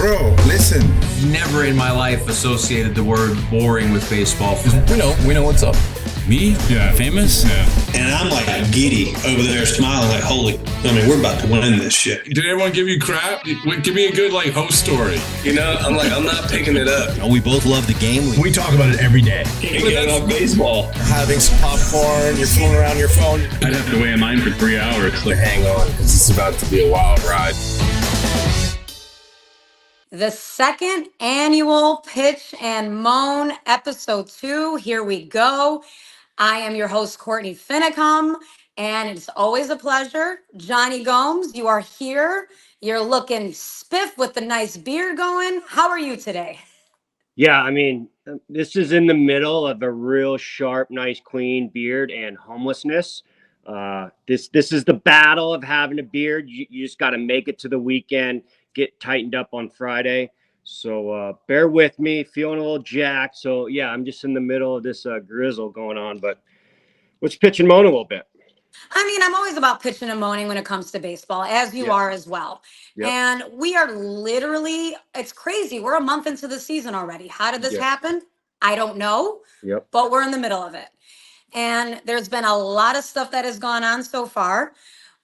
Bro, listen. Never in my life associated the word boring with baseball. We know what's up. Me? Yeah. Famous? Yeah. And I'm like giddy over there smiling like, we're about to win this shit. Did everyone give you crap? Give me a good host story. I'm not picking it up. We both love the game. We talk about it every day. Getting on baseball. Having some popcorn, you're fooling around your phone. I'd have to wait in line for 3 hours. Hang on, because it's about to be a wild ride. The second annual Pitch and Moan, episode 2. Here we go. I am your host, Courtney Finnicum, and it's always a pleasure. Jonny Gomes, you are here. You're looking spiff with the nice beard going. How are you today? Yeah, this is in the middle of a real sharp, nice, clean beard and homelessness. This is the battle of having a beard. You just got to make it to the weekend, get tightened up on Friday. So bear with me, feeling a little jacked. So yeah, I'm just in the middle of this grizzle going on, but let's pitch and moan a little bit. I'm always about pitching and moaning when it comes to baseball, as you are as well. Yep. And we are literally, it's crazy. We're a month into the season already. How did this happen? I don't know, but we're in the middle of it. And there's been a lot of stuff that has gone on so far.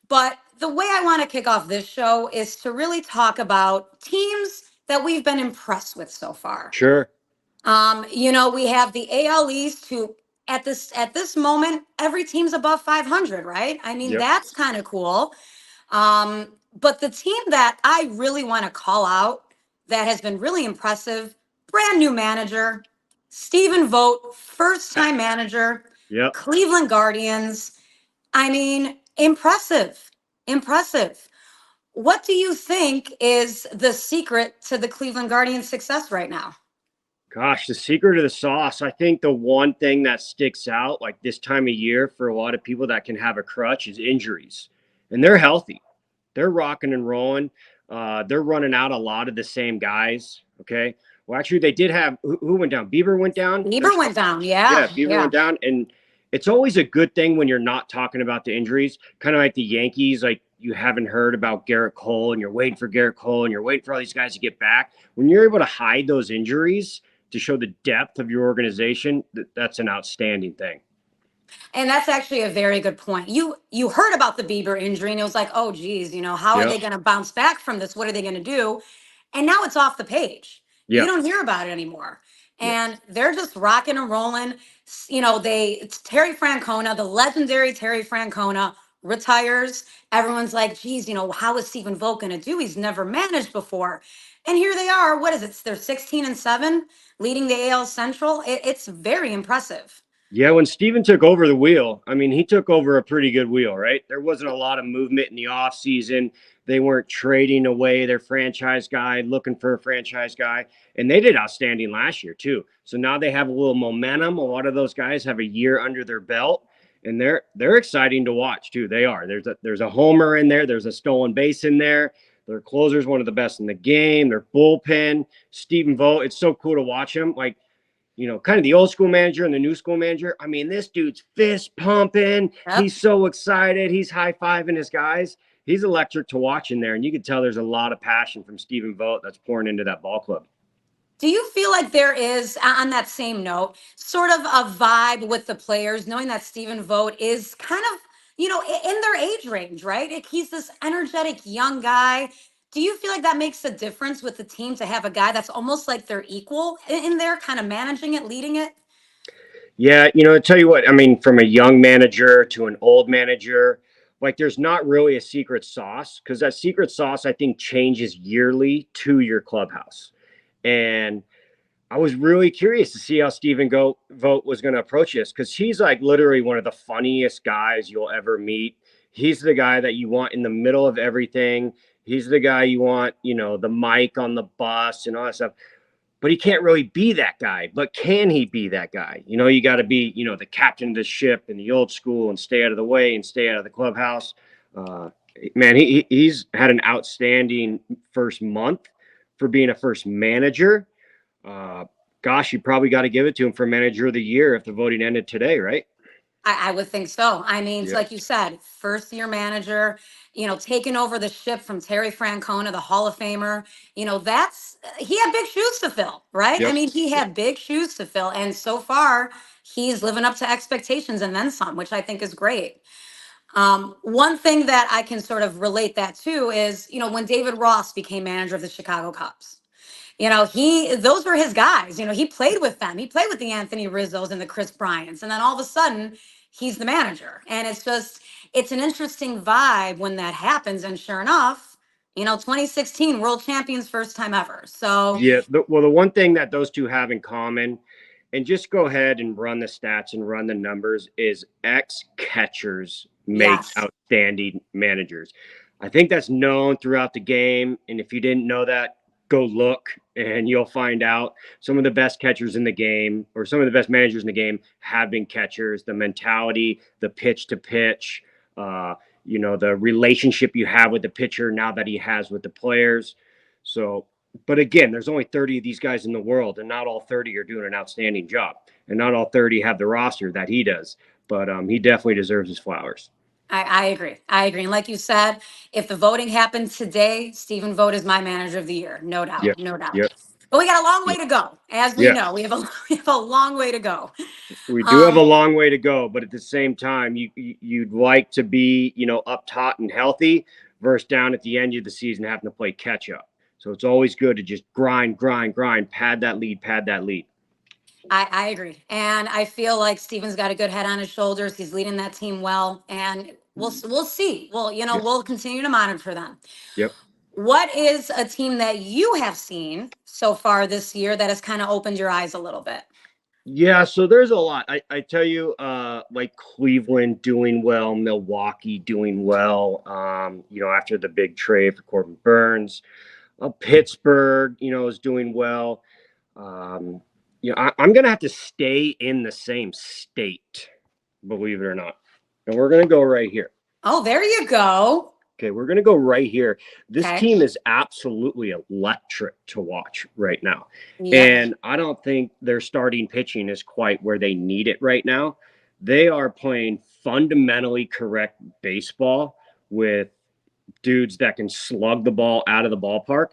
But the way I want to kick off this show is to really talk about teams that we've been impressed with so far. Sure. We have the AL East, who at this moment, every team's above 500, right? That's kind of cool. But the team that I really want to call out that has been really impressive, brand new manager, Stephen Vogt, first time manager, Cleveland Guardians. Impressive. What do you think is the secret to the Cleveland Guardians' success right now? Gosh, the secret of the sauce. I think the one thing that sticks out like this time of year for a lot of people that can have a crutch is injuries. And they're healthy. They're rocking and rolling. They're running out a lot of the same guys. Okay. Well, actually, they did have who went down? Bieber went down? Bieber went down, yeah. Yeah, Bieber went down. And it's always a good thing when you're not talking about the injuries, kind of like the Yankees, like you haven't heard about Garrett Cole and you're waiting for Garrett Cole and you're waiting for all these guys to get back. When you're able to hide those injuries to show the depth of your organization, that's an outstanding thing. And that's actually a very good point. You heard about the Bieber injury and it was like, oh, geez, how are they going to bounce back from this? What are they going to do? And now it's off the page. You don't hear about it anymore. And they're just rocking and rolling. It's Terry Francona, the legendary Terry Francona retires. Everyone's like, geez, how is Stephen Vogt going to do? He's never managed before. And here they are. What is it? They're 16-7 leading the AL Central. It's very impressive. Yeah, when Stephen took over the wheel, he took over a pretty good wheel, right? There wasn't a lot of movement in the offseason. They weren't trading away their franchise guy, looking for a franchise guy. And they did outstanding last year, too. So now they have a little momentum. A lot of those guys have a year under their belt. And they're exciting to watch, too. They are. There's a homer in there. There's a stolen base in there. Their closer's one of the best in the game. Their bullpen, Stephen Vogt, it's so cool to watch him. Like, kind of the old school manager and the new school manager. This dude's fist pumping. Yep. He's so excited. He's high-fiving his guys. He's electric to watch in there. And you can tell there's a lot of passion from Stephen Vogt that's pouring into that ball club. Do you feel like there is, on that same note, sort of a vibe with the players, knowing that Stephen Vogt is kind of, in their age range, right? He's this energetic young guy. Do you feel like that makes a difference with the team to have a guy that's almost like their equal in there, kind of managing it, leading it? Yeah, I tell you what, from a young manager to an old manager, like there's not really a secret sauce, because that secret sauce, I think, changes yearly to your clubhouse. And I was really curious to see how Stephen Vogt was going to approach this, because he's like literally one of the funniest guys you'll ever meet. He's the guy that you want in the middle of everything. He's the guy you want, the mic on the bus and all that stuff. But he can't really be that guy. But can he be that guy? You got to be, the captain of the ship in the old school and stay out of the way and stay out of the clubhouse. Man, he's had an outstanding first month for being a first manager. Gosh, you probably got to give it to him for manager of the year if the voting ended today, right? I would think so. It's like you said, first year manager. taking over the ship from Terry Francona, the Hall of Famer. He had big shoes to fill, right? Yep. I mean, he had big shoes to fill. And so far, he's living up to expectations and then some, which I think is great. One thing that I can sort of relate that to is, when David Ross became manager of the Chicago Cubs. Those were his guys. He played with them. He played with the Anthony Rizzos and the Chris Bryants. And then all of a sudden, he's the manager. And it's an interesting vibe when that happens. And sure enough, 2016 world champions, first time ever. So yeah, the one thing that those two have in common, and just go ahead and run the stats and run the numbers, is ex-catchers make Yes. outstanding managers. I think that's known throughout the game. And if you didn't know that, go look and you'll find out some of the best catchers in the game, or some of the best managers in the game, have been catchers. The mentality, the pitch to pitch, the relationship you have with the pitcher now that he has with the players. So, but again, there's only 30 of these guys in the world, and not all 30 are doing an outstanding job, and not all 30 have the roster that he does. But he definitely deserves his flowers. I agree. And like you said, if the voting happened today, Stephen Vogt is my manager of the year. No doubt. Yep. No doubt. Yep. But we got a long way to go. As we Yeah. know, we have a long way to go. We do have a long way to go, but at the same time, you'd like to be, up top and healthy, versus down at the end of the season having to play catch up. So it's always good to just grind, pad that lead. I agree. And I feel like Steven's got a good head on his shoulders. He's leading that team well. And we'll see. Well, we'll continue to monitor them. Yep. What is a team that you have seen so far this year that has kind of opened your eyes a little bit? Yeah, so there's a lot. I tell you, like Cleveland doing well, Milwaukee doing well, after the big trade for Corbin Burns. Pittsburgh, is doing well. I'm going to have to stay in the same state, believe it or not. And we're going to go right here. Oh, there you go. Okay, we're going to go right here. This Okay. team is absolutely electric to watch right now. Yeah. And I don't think their starting pitching is quite where they need it right now. They are playing fundamentally correct baseball with dudes that can slug the ball out of the ballpark.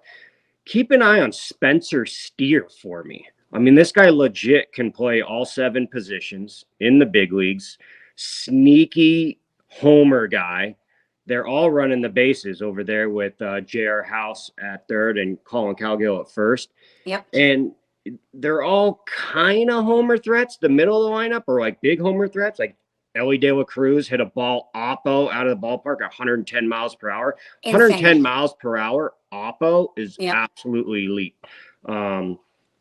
Keep an eye on Spencer Steer for me. I mean, this guy legit can play all 7 positions in the big leagues. Sneaky homer guy. They're all running the bases over there with J.R. House at third and Colin Cowgill at first. Yep. And they're all kind of homer threats. The middle of the lineup are like big homer threats. Like Ellie De La Cruz hit a ball oppo out of the ballpark at 110 miles per hour. Insane. 110 miles per hour oppo is absolutely elite.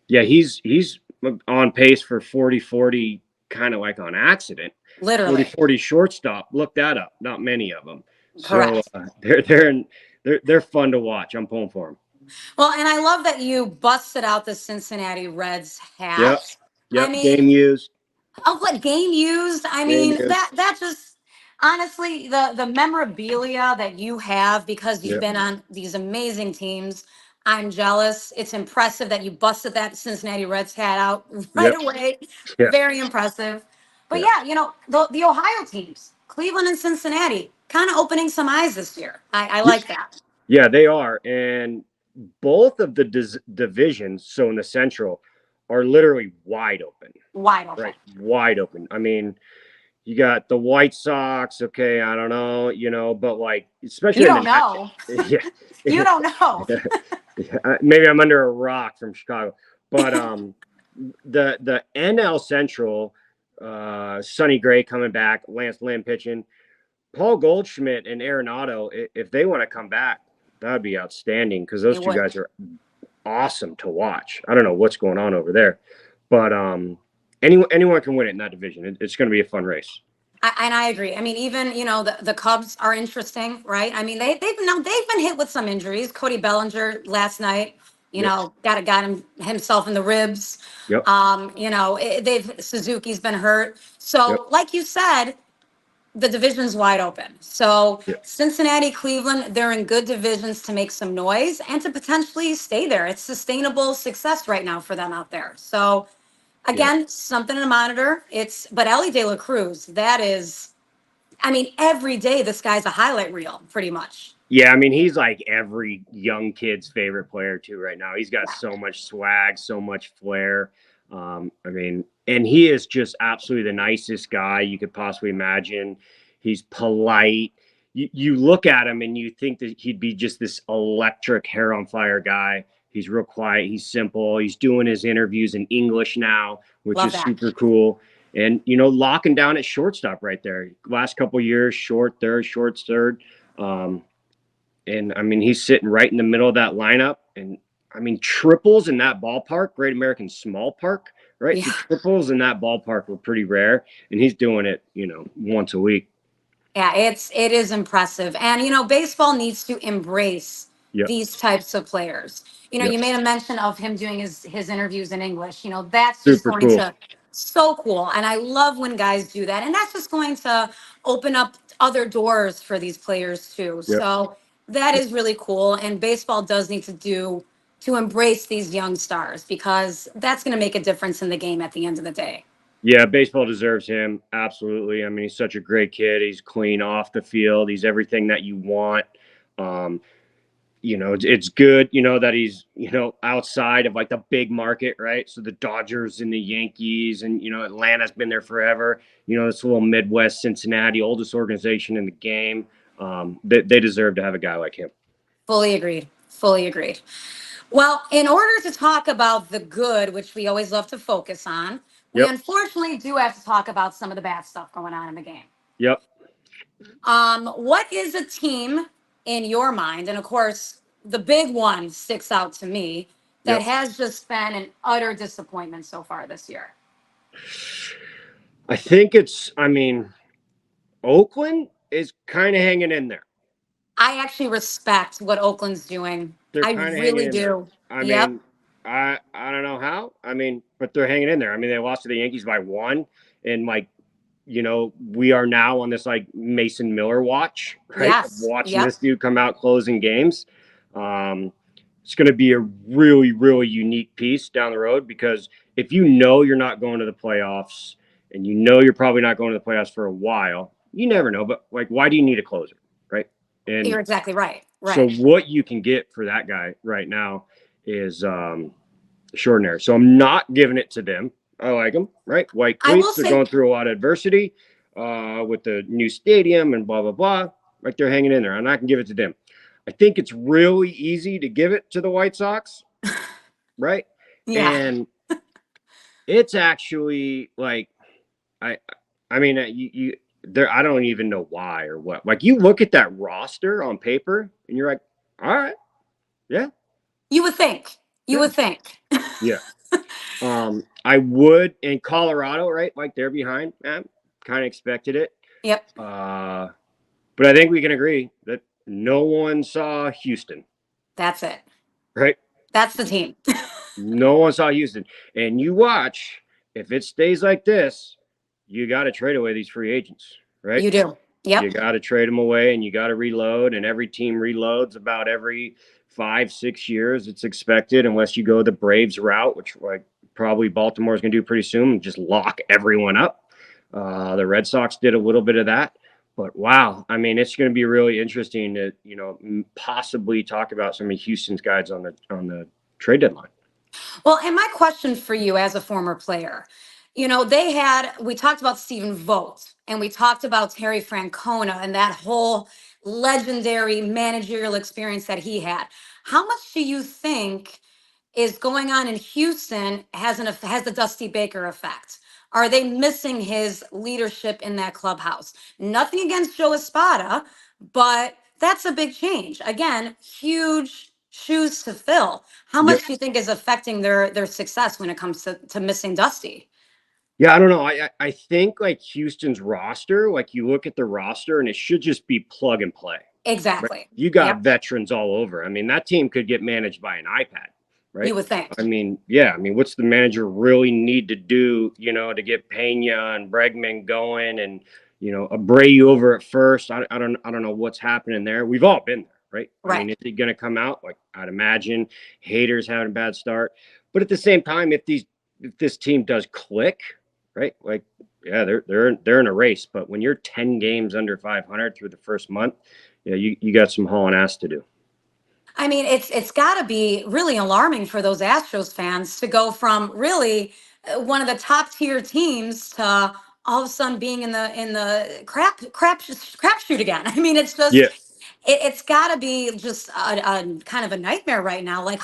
He's on pace for 40-40, kind of like on accident. Literally. 40-40 shortstop. Look that up. Not many of them. Correct. So they're fun to watch. I'm pulling for them. Well, and I love that you busted out the Cincinnati Reds hat. Yep. I mean, Game used. Oh, what game used? I mean, used. that just honestly, the memorabilia that you have because you've been on these amazing teams. I'm jealous. It's impressive that you busted that Cincinnati Reds hat out right away. Yep. Very impressive. But the Ohio teams, Cleveland and Cincinnati, kind of opening some eyes this year. I like that. Yeah, they are. And both of the divisions, so in the Central, are literally wide open. Wide open. Right, wide open. I mean, you got the White Sox. Okay, I don't know, but like, especially you don't know. Yeah, you don't know. Maybe I'm under a rock from Chicago, but the NL Central, Sonny Gray coming back, Lance Lynn pitching, Paul Goldschmidt and Arenado, if they want to come back, that would be outstanding because those two guys are awesome to watch. I don't know what's going on over there, but anyone can win it in that division. It's going to be a fun race. And I agree. I mean, even the Cubs are interesting, right? I mean, they've been hit with some injuries. Cody Bellinger last night, got himself in the ribs. Yep. Suzuki's been hurt. So, like you said, the division's wide open. So Cincinnati, Cleveland, they're in good divisions to make some noise and to potentially stay there. It's sustainable success right now for them out there. So again, something to monitor. But Ellie De La Cruz, that is I mean, every day this guy's a highlight reel, pretty much. Yeah, I mean, he's like every young kid's favorite player too right now. He's got Yeah. so much swag, so much flair. I mean, and he is just absolutely the nicest guy you could possibly imagine. He's polite. You look at him and you think that he'd be just this electric hair on fire guy. He's real quiet. He's simple. He's doing his interviews in English now, which Love is that. super cool. And, locking down at shortstop right there. Last couple of years, short third. And I mean, he's sitting right in the middle of that lineup. And I mean, triples in that ballpark, Great American Small Park, right? Yeah. The triples in that ballpark were pretty rare. And he's doing it, once a week. Yeah, it is impressive. And baseball needs to embrace Yep. these types of players. Yep. You made a mention of him doing his interviews in English. That's just Super going cool. to so cool. And I love when guys do that. And that's just going to open up other doors for these players too. Yep. So that is really cool. And baseball does need to embrace these young stars, because that's going to make a difference in the game at the end of the day. Yeah, baseball deserves him. Absolutely. I mean, he's such a great kid. He's clean off the field. He's everything that you want. It's good, that he's, outside of like the big market, right? So the Dodgers and the Yankees and, Atlanta's been there forever. This little Midwest Cincinnati, oldest organization in the game. They deserve to have a guy like him. Fully agreed. Fully agreed. Well, in order to talk about the good, which we always love to focus on, we Yep. unfortunately do have to talk about some of the bad stuff going on in the game. Yep. What is a team in your mind? And of course, the big one sticks out to me that Yep. has just been an utter disappointment so far this year. I think Oakland is kind of hanging in there. I actually respect what Oakland's doing. They're I kinda really hanging in there. do. I Yep. mean, I don't know how. But they're hanging in there. I mean, they lost to the Yankees by 1, and we are now on this like Mason Miller watch, right? Yes. Watching Yep. this dude come out closing games. It's going to be a really, really unique piece down the road, because if you're not going to the playoffs and you're probably not going to the playoffs for a while, you never know. But why do you need a closer, right? And You're exactly right. Right. so what you can get for that guy right now is extraordinary. So I'm not giving it to them. I like them, right? White I will cleats. They're say- going through a lot of adversity with the new stadium and blah, blah, blah. Right, they're hanging in there. I'm not going to give it to them. I think it's really easy to give it to the White Sox, right? Yeah. And it's actually like, I don't even know why or what. Like, you look at that roster on paper and you're like, all right, yeah. You would think. You would think. Yeah. I would in Colorado, right? Like, they're behind. Kind of expected it. Yep. But I think we can agree that no one saw Houston, That's it. right? That's the team. No one saw Houston. And you watch, if it stays like this, you got to trade away these free agents, right? You do. Yep. You got to trade them away, and you got to reload. And every team reloads about every 5-6 years. It's expected, unless you go the Braves route, which probably Baltimore is going to do pretty soon, and just lock everyone up. The Red Sox did a little bit of that. But wow, I mean, it's going to be really interesting to possibly talk about some of Houston's guys on the trade deadline. Well, and my question for you as a former player, we talked about Stephen Vogt, and we talked about Terry Francona and that whole legendary managerial experience that he had. How much do you think is going on in Houston has the Dusty Baker effect? Are they missing his leadership in that clubhouse? Nothing against Joe Espada, but that's a big change. Again, huge shoes to fill. How much do you think is affecting their success when it comes to missing Dusty? Yeah, I don't know. I think Houston's roster, you look at the roster and it should just be plug and play. Exactly. Right? You got Yep. veterans all over. I mean, that team could get managed by an iPad. Right? You would think. I mean, yeah. I mean, what's the manager really need to do, to get Pena and Bregman going, and Abreu over at first? I don't know what's happening there. We've all been there, right? Right. I mean, is he going to come out? I'd imagine Haters having a bad start, but at the same time, if this team does click, right? yeah, they're in a race. But when you're 10 games under 500 through the first month, yeah, you got some hauling ass to do. I mean, it's got to be really alarming for those Astros fans to go from really one of the top tier teams to all of a sudden being in the crapshoot again. I mean, it's just Yeah, it's got to be just a kind of a nightmare right now. Like,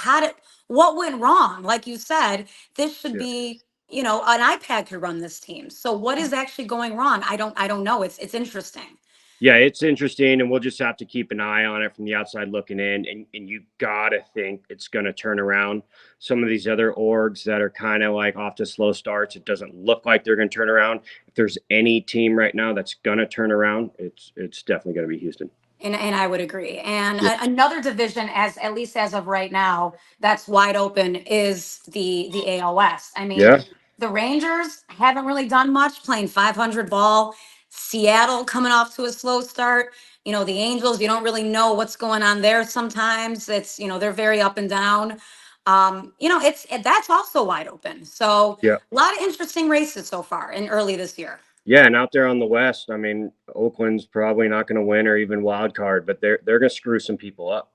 what went wrong? Like you said, this should yeah. be, an iPad could run this team. So what is actually going wrong? I don't know. It's interesting. Yeah, it's interesting, and we'll just have to keep an eye on it from the outside looking in. And you gotta think it's gonna turn around. Some of these other orgs that are kind of like off to slow starts, it doesn't look like they're gonna turn around. If there's any team right now that's gonna turn around, it's definitely gonna be Houston. And I would agree. And Yeah, another division, as at least as of right now, that's wide open is the AL West. I mean, yeah, the Rangers haven't really done much, playing 500 ball. Seattle coming off to a slow start. The Angels, you don't really know what's going on there sometimes. It's, they're very up and down. That's also wide open. So yeah. a lot of interesting races so far in early this year. Yeah, and out there on the West, I mean, Oakland's probably not going to win or even wild card, but they're going to screw some people up.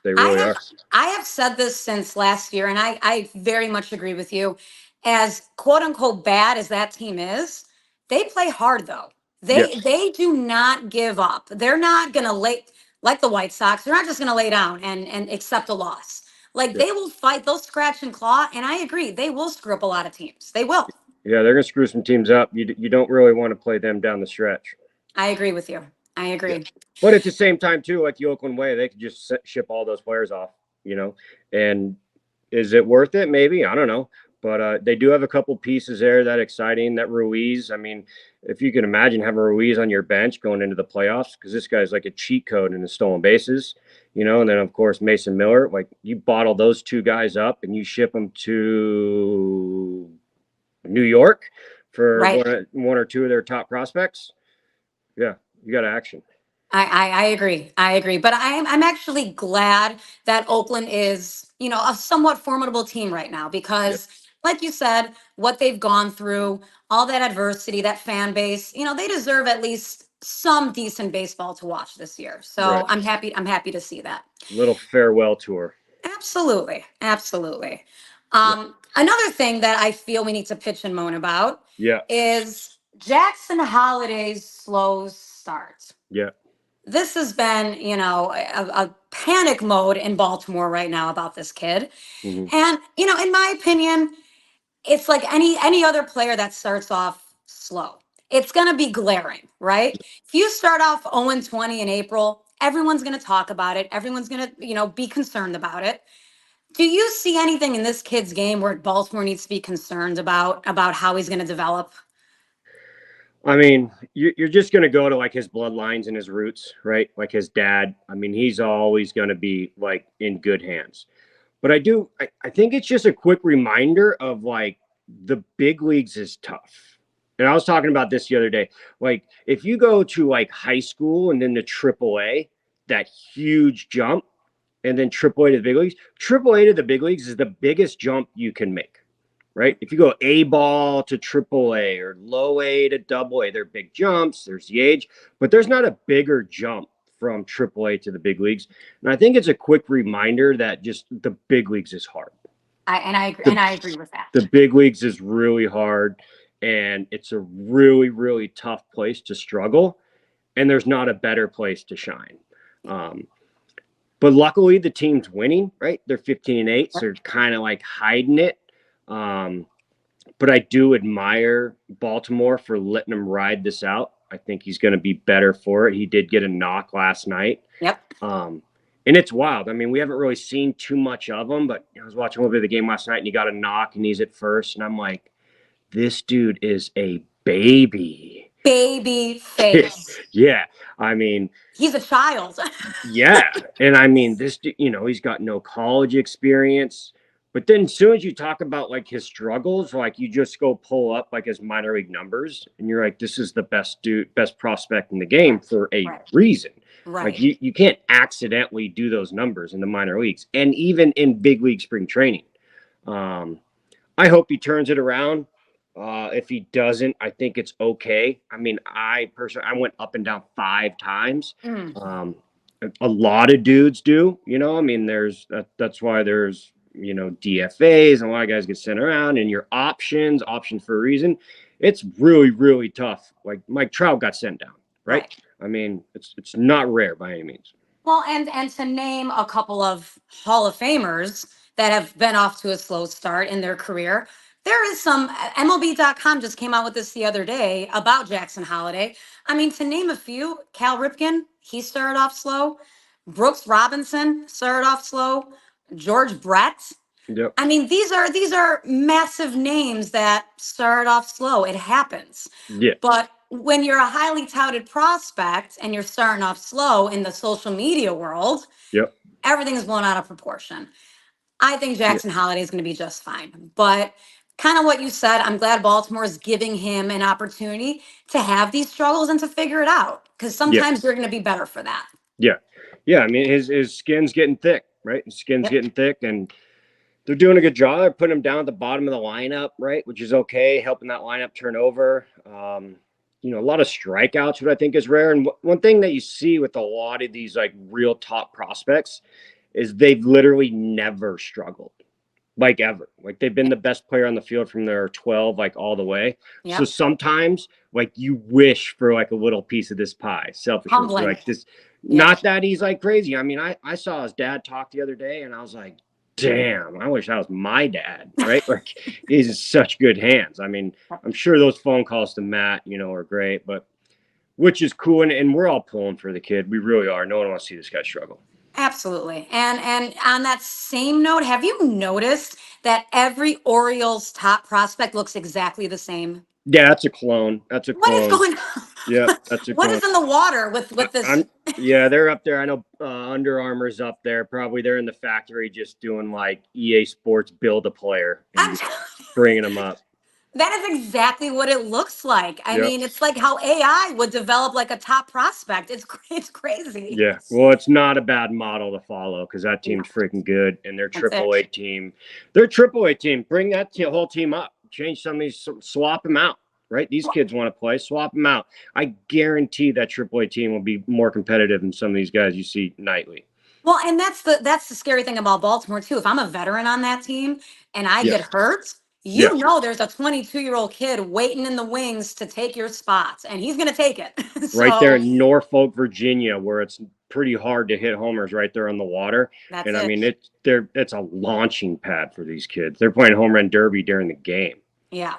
They I really have are. I have said this since last year, and I very much agree with you. As quote unquote bad as that team is, they play hard though. Yeah, They do not give up. They're not gonna lay like the White Sox. They're not just gonna lay down and accept a loss. Like yeah, they will fight. They'll scratch and claw. And I agree, they will screw up a lot of teams. They will. yeah. They're going to screw some teams up. You don't really want to play them down the stretch. I agree with you. I Yeah. agree. But at the same time, too, like the Oakland way, they could just ship all those players off, And is it worth it? Maybe. I don't know. But they do have a couple pieces there that exciting. That Ruiz, I mean, if you can imagine having Ruiz on your bench going into the playoffs, because this guy's like a cheat code in the stolen bases, and then, of course, Mason Miller. Like, you bottle those two guys up and you ship them to New York for Right. one or two of their top prospects. Yeah, you got action. I agree. I agree. But I'm actually glad that Oakland is, a somewhat formidable team right now Yeah, because, like you said, what they've gone through, all that adversity, that fan base, they deserve at least some decent baseball to watch this year. So right. I'm happy to see that. Little farewell tour. Absolutely. Absolutely. Yeah, Another thing that I feel we need to pitch and moan about yeah, is Jackson Holliday's slow start. yeah. This has been, a panic mode in Baltimore right now about this kid. Hmm. And, in my opinion, it's like any other player that starts off slow. It's going to be glaring, right? If you start off 0-20 in April, everyone's going to talk about it. Everyone's going to, be concerned about it. Do you see anything in this kid's game where Baltimore needs to be concerned about how he's going to develop? I mean, you're just going to go to like his bloodlines and his roots, right? Like his dad. I mean, he's always going to be like in good hands. But I think it's just a quick reminder of like the big leagues is tough. And I was talking about this the other day. Like if you go to like high school and then to AAA, that huge jump, and then AAA to the big leagues, AAA to the big leagues is the biggest jump you can make. Right? If you go A ball to AAA or low A to double A, they're big jumps. There's the age, but there's not a bigger jump from AAA to the big leagues. And I think it's a quick reminder that just the big leagues is hard. I agree. And I agree with that. The big leagues is really hard, and it's a really, really tough place to struggle. And there's not a better place to shine. But luckily, the team's winning, right? They're 15-8, so they're kind of like hiding it. But I do admire Baltimore for letting him ride this out. I think he's going to be better for it. He did get a knock last night. Yep. And it's wild. I mean, we haven't really seen too much of him, but I was watching a little bit of the game last night and he got a knock and he's at first. And I'm like, this dude is a baby. Baby face. Yeah. I mean, He's a child. yeah. And I mean, this, he's got no college experience. But then as soon as you talk about like his struggles, like you just go pull up like his minor league numbers and you're like, this is the best prospect in the game for a reason. Right. Like you can't accidentally do those numbers in the minor leagues and even in big league spring training. I hope he turns it around. If he doesn't, I think it's okay. I mean, I personally, I went up and down 5 times. A lot of dudes do, I mean, that's why there's, DFAs and a lot of guys get sent around and your options for a reason. It's really, really tough. Like Mike Trout got sent down, right? I mean, it's not rare by any means. Well, and to name a couple of Hall of Famers that have been off to a slow start in their career, there is some. MLB.com just came out with this the other day about Jackson Holliday. I mean, to name a few, Cal Ripken, he started off slow. Brooks Robinson started off slow. George Brett. Yep. I mean, these are massive names that started off slow. It happens. Yeah. But when you're a highly touted prospect and you're starting off slow in the social media world, Yep. everything's blown out of proportion. I think Jackson Holliday is going to be just fine. But kind of what you said, I'm glad Baltimore is giving him an opportunity to have these struggles and to figure it out. Because sometimes you're going to be better for that. Yeah. Yeah. I mean, his skin's getting thick, right? His skin's getting thick, and they're doing a good job. They're putting him down at the bottom of the lineup, right? Which is okay, helping that lineup turn over. A lot of strikeouts, what I think is rare. And one thing that you see with a lot of these like real top prospects is they've literally never struggled, like ever. Like they've been the best player on the field from their 12, like all the way. Yep. So sometimes like you wish for like a little piece of this pie, selfishly. Like this, not that he's like crazy. I mean, I saw his dad talk the other day and I was like, damn, I wish that was my dad, right? Like he's in such good hands. I mean, I'm sure those phone calls to Matt, are great, but which is cool. And we're all pulling for the kid. We really are. No one wants to see this guy struggle. Absolutely. And on that same note, have you noticed that every Orioles top prospect looks exactly the same? Yeah, that's a clone. What is going on? Yeah, that's a clone. What is in the water with this? They're up there. I know Under Armour's up there. Probably they're in the factory just doing like EA Sports build a player and bringing them up. That is exactly what it looks like. I mean, it's like how AI would develop like a top prospect. It's crazy. Yeah. Well, it's not a bad model to follow because that team's freaking good. And their AAA team. Bring that whole team up. Change some of these, swap them out. Right? These kids want to play. Swap them out. I guarantee that AAA team will be more competitive than some of these guys you see nightly. Well, and that's the scary thing about Baltimore too. If I'm a veteran on that team and I get hurt, know there's a 22-year-old kid waiting in the wings to take your spots, and he's going to take it. Right there in Norfolk, Virginia, where it's pretty hard to hit homers right there on the water. I mean, it's a launching pad for these kids. They're playing home run derby during the game. Yeah.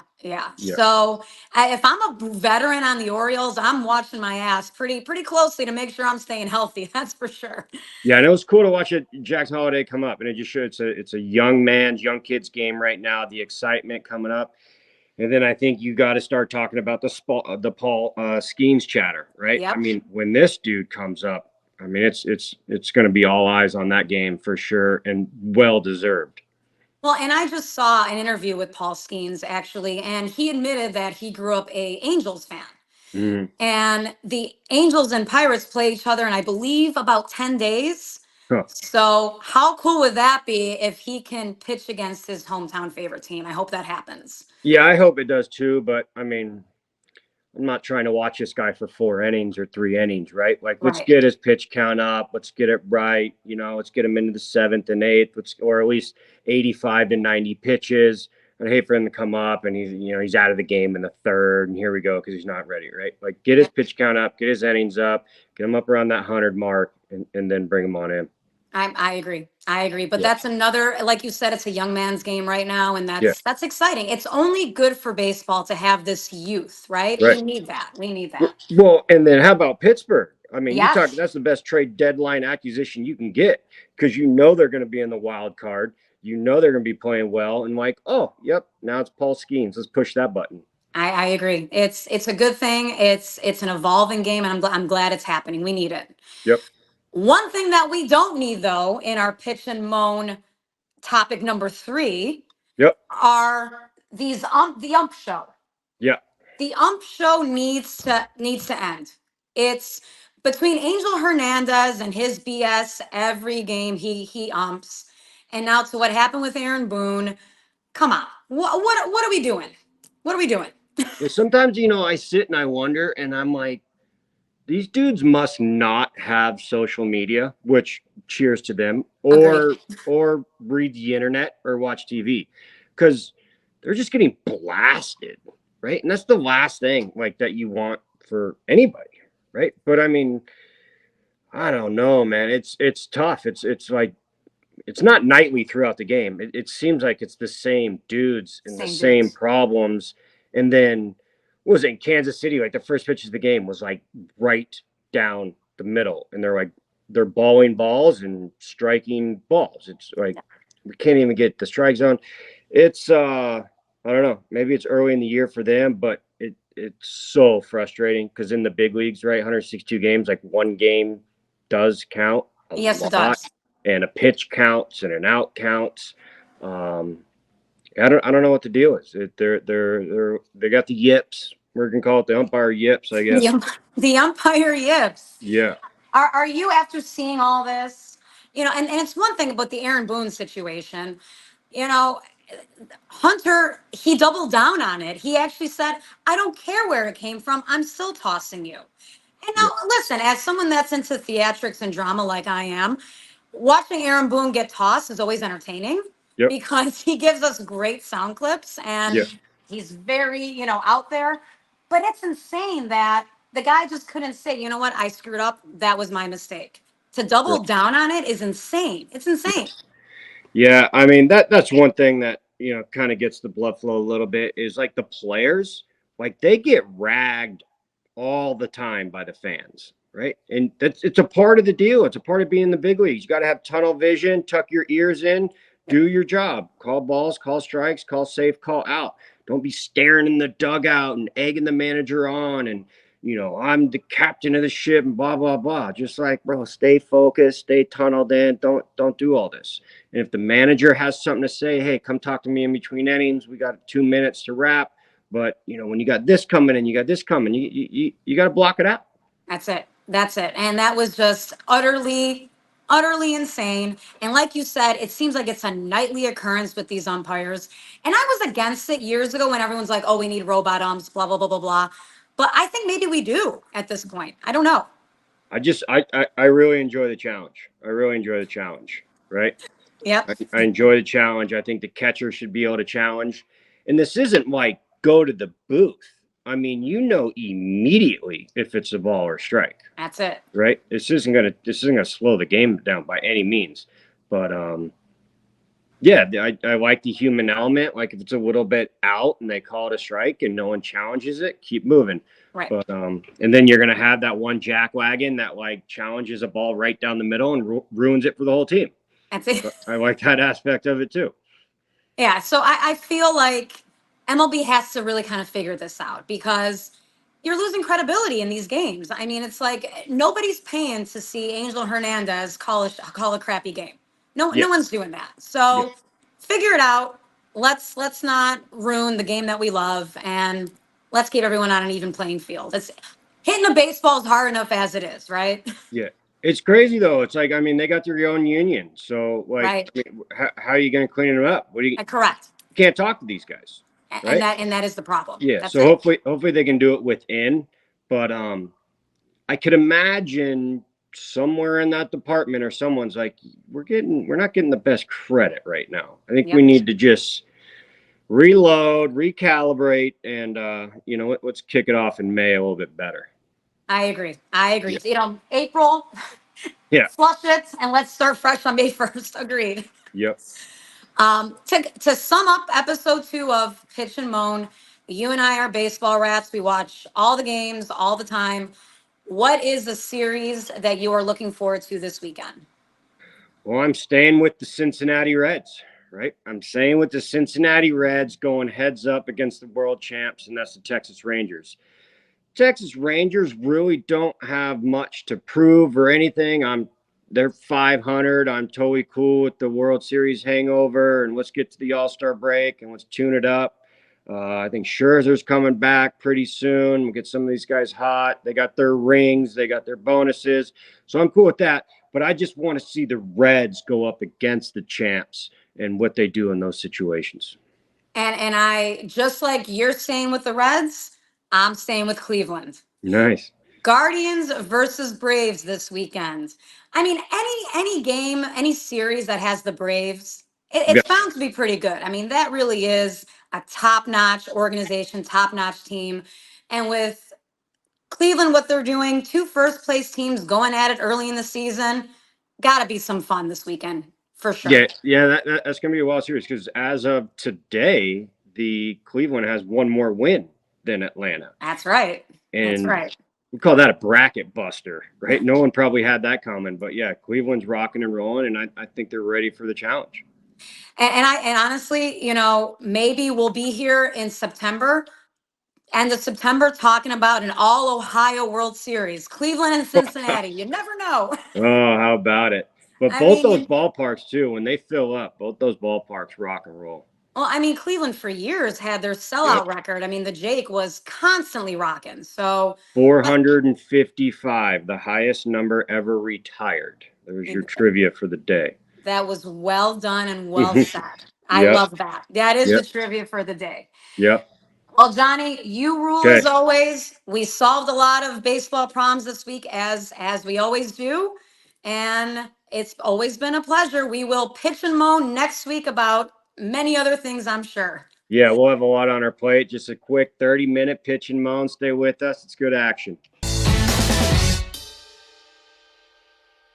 So if I'm a veteran on the Orioles, I'm watching my ass pretty closely to make sure I'm staying healthy. That's for sure. Yeah, and it was cool to watch Jackson Holliday come up, and it just showed it's a young kid's game right now. The excitement coming up, and then I think you got to start talking about the Paul Skeens chatter, right? Yep. I mean, when this dude comes up, I mean, it's going to be all eyes on that game for sure, and well deserved. Well, and I just saw an interview with Paul Skeens actually, and he admitted that he grew up a Angels fan. And the Angels and Pirates play each other in, I believe, about 10 days. Huh. So how cool would that be if he can pitch against his hometown favorite team? I hope that happens. Yeah, I hope it does too. But I mean, I'm not trying to watch this guy for 4 innings or 3 innings, right? Like, let's get his pitch count up. Let's get it right. Let's get him into the 7th and 8th, or at least 85 to 90 pitches. I'd hate for him to come up and he's out of the game in the 3rd, and here we go because he's not ready, right? Like, get his pitch count up, get his innings up, get him up around that 100 mark, and then bring him on in. I agree. But that's another, like you said, it's a young man's game right now. And that's exciting. It's only good for baseball to have this youth, right? We need that. Well, and then how about Pittsburgh? I mean, that's the best trade deadline acquisition you can get because they're going to be in the wild card. They're going to be playing well. And like, oh, yep, now it's Paul Skeens. Let's push that button. I agree. It's a good thing. It's an evolving game, and I'm glad it's happening. We need it. Yep. One thing that we don't need, though, in our Pitch and Moan topic number 3 are the Ump Show. Yeah. The Ump Show needs to end. It's between Angel Hernandez and his BS every game he umps. And now to what happened with Aaron Boone. Come on. What are we doing? What are we doing? Yeah, sometimes, I sit and I wonder, and I'm like, these dudes must not have social media, which cheers to them, Agreed. or read the internet or watch TV, because they're just getting blasted, right? And that's the last thing like that you want for anybody, right? But I mean, I don't know, man. It's tough. It's like it's not nightly throughout the game. It seems like it's the same dudes and the Same same dudes. problems. And then what was it in Kansas City? Like the first pitch of the game was like right down the middle, and they're balling balls and striking balls. It's like we can't even get the strike zone. It's I don't know. Maybe it's early in the year for them, but it's so frustrating because in the big leagues, right, 162 games, like one game does count a Yes, lot. it does. And a pitch counts and an out counts. I don't know what the deal is. They got the yips. We're gonna call it the umpire yips, I guess. The umpire yips. Yeah. Are you, after seeing all this, and it's one thing about the Aaron Boone situation, you know, Hunter, he doubled down on it. He actually said, I don't care where it came from. I'm still tossing you. And now, listen, as someone that's into theatrics and drama like I am, watching Aaron Boone get tossed is always entertaining Yep. because he gives us great sound clips and Yeah. he's very, out there. But it's insane that the guy just couldn't say, you know what, I screwed up. That was my mistake. To double down on it is insane. It's insane. Yeah, I mean that's one thing that kind of gets the blood flow a little bit is like the players, like they get ragged all the time by the fans, right? And it's a part of the deal. It's a part of being in the big leagues. You got to have tunnel vision, tuck your ears in, do your job, call balls, call strikes, call safe, call out. Don't be staring in the dugout and egging the manager on and I'm the captain of the ship and blah blah blah. Just like, bro, stay focused, stay tunneled in. Don't do all this. And if the manager has something to say, hey, come talk to me in between innings. We got 2 minutes to wrap. But when you got this coming and you got this coming, you got to block it out. That's it. That's it. And that was just utterly, utterly insane. And like you said, it seems like it's a nightly occurrence with these umpires. And I was against it years ago when everyone's like, oh, we need robot umps, blah, blah, blah, blah, blah. But I think maybe we do at this point. I don't know. I really enjoy the challenge. I really enjoy the challenge, right? Yep. I enjoy the challenge. I think the catcher should be able to challenge. And this isn't like go to the booth. I mean, immediately if it's a ball or strike. That's it. Right? This isn't gonna slow the game down by any means. But yeah, I like the human element. Like if it's a little bit out and they call it a strike and no one challenges it, keep moving. Right. But and then you're gonna have that one jackwagon that like challenges a ball right down the middle and ruins it for the whole team. That's it. But I like that aspect of it too. Yeah. So I feel like MLB has to really kind of figure this out because you're losing credibility in these games. I mean, it's like nobody's paying to see Angel Hernandez call a crappy game. No one's doing that. So figure it out. Let's not ruin the game that we love, and let's keep everyone on an even playing field. It's hitting a baseball is hard enough as it is, right? Yeah. It's crazy though. It's like, I mean, they got their own union. So like, Right. I mean, how are you going to clean them up? What do you Correct. can't talk to these guys. Right? And that is the problem. Yeah. That's So it. hopefully they can do it within, but I could imagine somewhere in that department or someone's like, we're not getting the best credit right now. I think we need to just reload, recalibrate, and let's kick it off in May a little bit better. I agree. Yeah. April. Yeah. Flush it and let's start fresh on May 1st. Agreed. Yep. To sum up episode 2 of Pitch and Moan, you and I are baseball rats. We watch all the games all the time. What is the series that you are looking forward to this weekend? Well, I'm staying with the Cincinnati Reds, right? I'm staying with the Cincinnati Reds going heads up against the world champs, and that's the Texas Rangers. Texas Rangers really don't have much to prove or anything. They're 500. I'm totally cool with the World Series hangover, and let's get to the All-Star break and let's tune it up. I think Scherzer's coming back pretty soon. We'll get some of these guys hot. They got their rings. They got their bonuses. So I'm cool with that. But I just want to see the Reds go up against the champs and what they do in those situations. And I, just like you're staying with the Reds, I'm staying with Cleveland. Nice. Guardians versus Braves this weekend. I mean, any game, any series that has the Braves, it's bound to be pretty good. I mean, that really is a top-notch organization, top-notch team. And with Cleveland, what they're doing, two first-place teams going at it early in the season, got to be some fun this weekend for sure. Yeah, that's going to be a wild series because as of today, the Cleveland has one more win than Atlanta. That's right. And we call that a bracket buster, right? No one probably had that coming, but yeah, Cleveland's rocking and rolling, and I think they're ready for the challenge. And honestly, you know, maybe we'll be here in September, end of September, talking about an all Ohio World Series, Cleveland and Cincinnati. You never know. Oh, how about it? But both those ballparks too, when they fill up, both those ballparks rock and roll. Well, I mean, Cleveland for years had their sellout record. I mean, the Jake was constantly rocking. So 455, the highest number ever retired. There's your trivia for the day. That was well done and well said. I love that. That is the trivia for the day. Yep. Well, Jonny, you rule as always. We solved a lot of baseball problems this week, as we always do. And it's always been a pleasure. We will pitch and moan next week about many other things, I'm sure. Yeah, we'll have a lot on our plate. Just a quick 30-minute pitch and moan. Stay with us. It's good action.